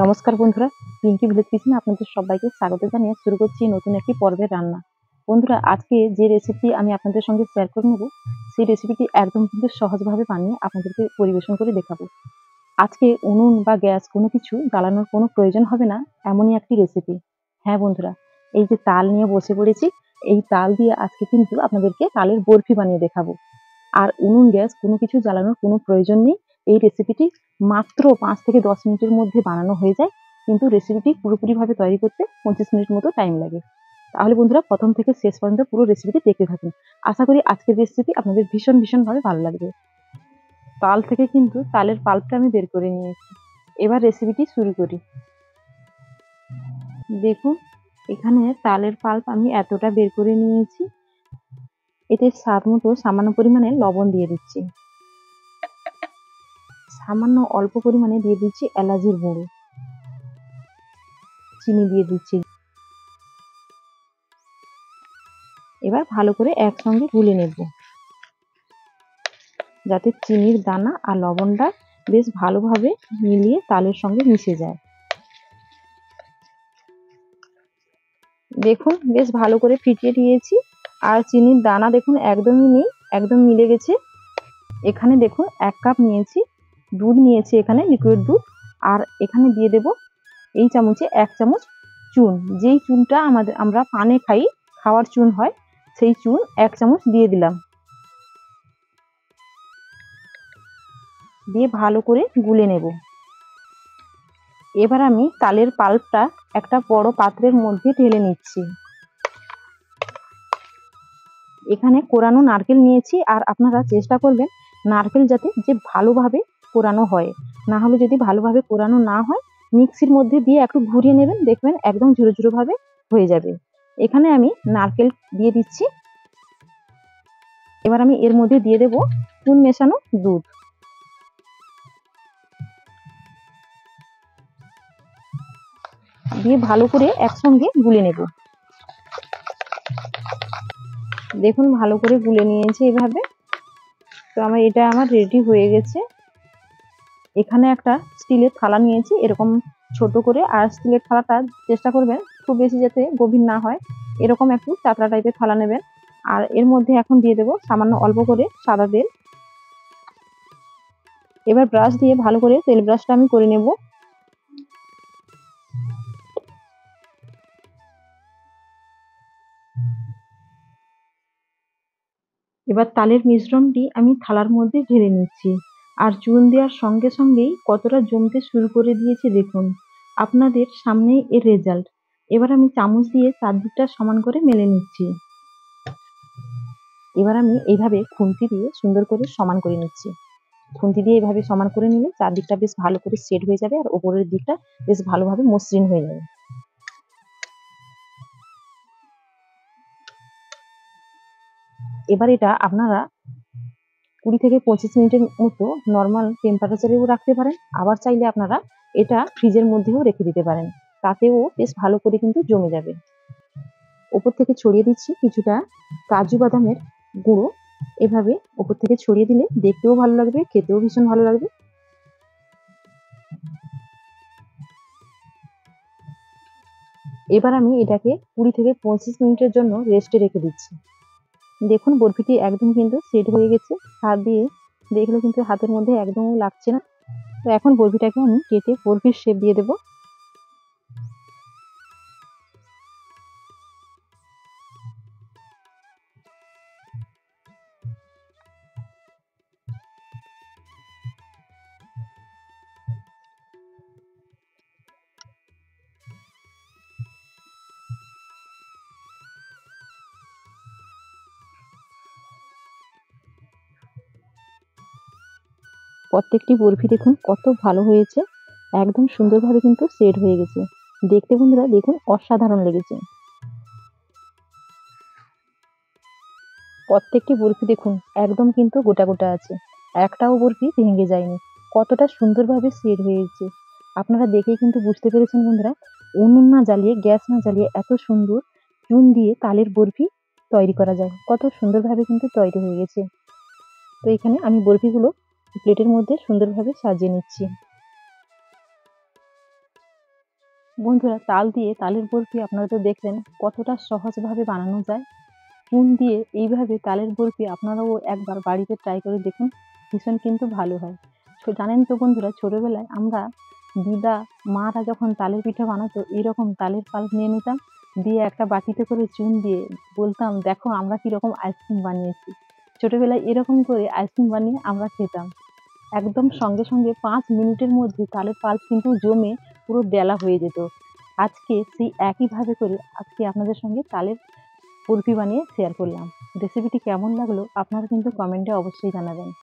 নমস্কার বন্ধুরা, পিঙ্কি ভিলেজ কিচেনে আপনাদের সবাইকে স্বাগত জানিয়ে শুরু করছি নতুন একটি পর্বের রান্না। বন্ধুরা, আজকে যে রেসিপি আমি আপনাদের সঙ্গে শেয়ার করে নেব, সেই রেসিপিটি একদম কিন্তু সহজভাবে বানিয়ে আপনাদেরকে পরিবেশন করে দেখাবো। আজকে উনুন বা গ্যাস কোনো কিছু জ্বালানোর কোনো প্রয়োজন হবে না, এমনই একটি রেসিপি। হ্যাঁ বন্ধুরা, এই যে তাল নিয়ে বসে পড়েছি, এই তাল দিয়ে আজকে কিন্তু আপনাদেরকে তালের বরফি বানিয়ে দেখাবো। আর উনুন গ্যাস কোনো কিছু জ্বালানোর কোনো প্রয়োজন নেই। এই রেসিপিটি মাত্র 5 থেকে 10 মিনিটের মধ্যে বানানো হয়ে যায়, কিন্তু রেসিপিটি পুরোপুরিভাবে তৈরি করতে 25 মিনিট মতো টাইম লাগে। তাহলে বন্ধুরা, প্রথম থেকে শেষ পর্যন্ত পুরো রেসিপিটি দেখতে থাকুন। আশা করি আজকের রেসিপি আপনাদের ভীষণভাবে ভালো লাগবে। তাল থেকে কিন্তু তালের পাল্পটা আমি বের করে নিয়েছি। এবার রেসিপিটি শুরু করি। দেখুন, এখানে তালের পাল্প আমি এতটা বের করে নিয়েছি। এতে স্বাদ মতো সামান্য পরিমাণে লবণ দিয়ে দিচ্ছি। সামান্য অল্প পরিমাণে দিয়ে দিচ্ছি এলাচের গুঁড়ো, চিনি দিয়ে দিচ্ছি। এবার ভালো করে একসঙ্গে গুলে নেব, যাতে চিনির দানা আর লবণটা বেশ ভালোভাবে মিলিয়ে তালের সঙ্গে মিশে যায়। দেখুন, বেশ ভালো করে ফিটিয়ে দিয়েছি, আর চিনির দানা দেখুন একদমই নেই, একদম মিলে গেছে। এখানে দেখুন 1 কাপ নিয়েছি, দুধ নিয়েছি, এখানে লিকুইড দুধ। আর এখানে দিয়ে দেব এই চামচে 1 চামচ চুন, যেই চুনটা আমরা পানে খাই, খাওয়ার চুন হয়, সেই চুন 1 চামচ দিয়ে দিলাম। দিয়ে ভালো করে গুলে নেব। এবার আমি তালের পাল্পটা একটা বড় পাত্রের মধ্যে ঢেলে নিচ্ছি। এখানে কোরানো নারকেল নিয়েছি, আর আপনারা চেষ্টা করবেন নারকেল যাতে যে ভালোভাবে কোরানো হয়, না হলে যদি ভালোভাবে কোরানো না হয়, মিক্সির মধ্যে দিয়ে একটু ঘুরিয়ে নেবেন, দেখবেন একদম ঝুরো ভাবে হয়ে যাবে। এখানে আমি নারকেল দিয়ে দিচ্ছি। এবার আমি এর মধ্যে দিয়ে দেব চুন মেশানো দুধ। দিয়ে ভালো করে একসঙ্গে গুলে নেব। দেখুন, ভালো করে গুলে নিয়েছি এভাবে। তো এটা আমার রেডি হয়ে গেছে। এখানে একটা স্টিলের থালা নিয়েছি, এরকম ছোট করে। আর স্টিলের থালাটা চেষ্টা করবেন খুব বেশি যাতে গভীর না হয়, এরকম একটু চাতরা টাইপের থালা নেবেন। আর এর মধ্যে এখন দিয়ে দেব সামান্য অল্প করে সাদা তেল। এবার ব্রাশ দিয়ে ভালো করে তেল ব্রাশটা আমি করে নেব। এবার তালের মিশ্রণটি আমি থালার মধ্যে ঢেলে নিচ্ছি। আর চুন দেওয়ার সঙ্গে সঙ্গেই কতটা জমতে শুরু করে দিয়েছে দেখুন, আপনাদের সামনেই এর রেজাল্ট। এবার আমি চামচ দিয়ে চারদিকটা সমান করে মেলে নিচ্ছি। এবার আমি এইভাবে খুন্তি দিয়ে সুন্দর করে সমান করে নিচ্ছি। খুন্তি দিয়ে এইভাবে সমান করে নিলে চারদিকটা বেশ ভালো করে সেট হয়ে যাবে, আর ওপরের দিকটা বেশ ভালোভাবে মসৃণ হয়ে যাবে। এবার এটা আপনারা 20 থেকে 25 মিনিটের মতো নর্মাল টেম্পারেচারেও রাখতে পারেন। আবার চাইলে আপনারা এটা ফ্রিজের মধ্যেও রেখে দিতে পারেন, তাতেও বেশ ভালো করে কিন্তু জমে যাবে। ওপর থেকে ছড়িয়ে দিচ্ছি কিছুটা কাজু বাদামের গুঁড়ো। এভাবে ওপর থেকে ছড়িয়ে দিলে দেখতেও ভালো লাগবে, খেতেও ভীষণ ভালো লাগবে। এবার আমি এটাকে 20 থেকে 25 মিনিটের জন্য রেস্টে রেখে দিচ্ছি। দেখুন, বরফিটি একদম কিন্তু সেট হয়ে গেছে। হাত দিয়ে দেখলে কিন্তু হাতের মধ্যে একদমই লাগছে না। তো এখন বরফিটাকে আমি কেটে বরফির শেপ দিয়ে দেব। প্রত্যেকটি বরফি দেখুন কত ভালো হয়েছে, একদম সুন্দরভাবে কিন্তু সেট হয়ে গেছে। দেখতে বন্ধুরা দেখুন অসাধারণ লেগেছে। প্রত্যেকটি বরফি দেখুন একদম কিন্তু গোটা আছে, একটাও বরফি ভেঙে যায়নি। কতটা সুন্দরভাবে সেট হয়েছে আপনারা দেখেই কিন্তু বুঝতে পেরেছেন বন্ধুরা। উনুন না জ্বালিয়ে, গ্যাস না জ্বালিয়ে এত সুন্দর চুন দিয়ে তালের বরফি তৈরি করা যায়, কত সুন্দরভাবে কিন্তু তৈরি হয়ে গেছে। তো এখানে আমি বরফিগুলো প্লেটের মধ্যে সুন্দরভাবে সাজিয়ে নিচ্ছি। বন্ধুরা, তাল দিয়ে তালের বরফি আপনারা তো দেখলেন কতটা সহজভাবে বানানো যায়। চুন দিয়ে এইভাবে তালের বরফি আপনারাও একবার বাড়িতে ট্রাই করে দেখুন, ভীষণ কিন্তু ভালো হয়। জানেন তো বন্ধুরা, ছোটবেলায় আমরা দিদা, মারা যখন তালের পিঠা বানাতো এরকম তালের পাল্প নিয়ে নিতাম, দিয়ে একটা বাটিতে করে চুন দিয়ে বলতাম, দেখো আমরা কিরকম আইসক্রিম বানিয়েছি। ছোটবেলায় এরকম করে আইসক্রিম বানিয়ে আমরা খেতাম। একদম সঙ্গে সঙ্গে ৫ মিনিটের মধ্যে তালের পাল্প কিন্তু জমে পুরো ডেলা হয়ে যেত। আজকে সেই একইভাবে করে আজকে আপনাদের সঙ্গে তালের বরফি বানিয়ে শেয়ার করলাম। রেসিপিটি কেমন লাগলো আপনারা কিন্তু কমেন্টে অবশ্যই জানাবেন।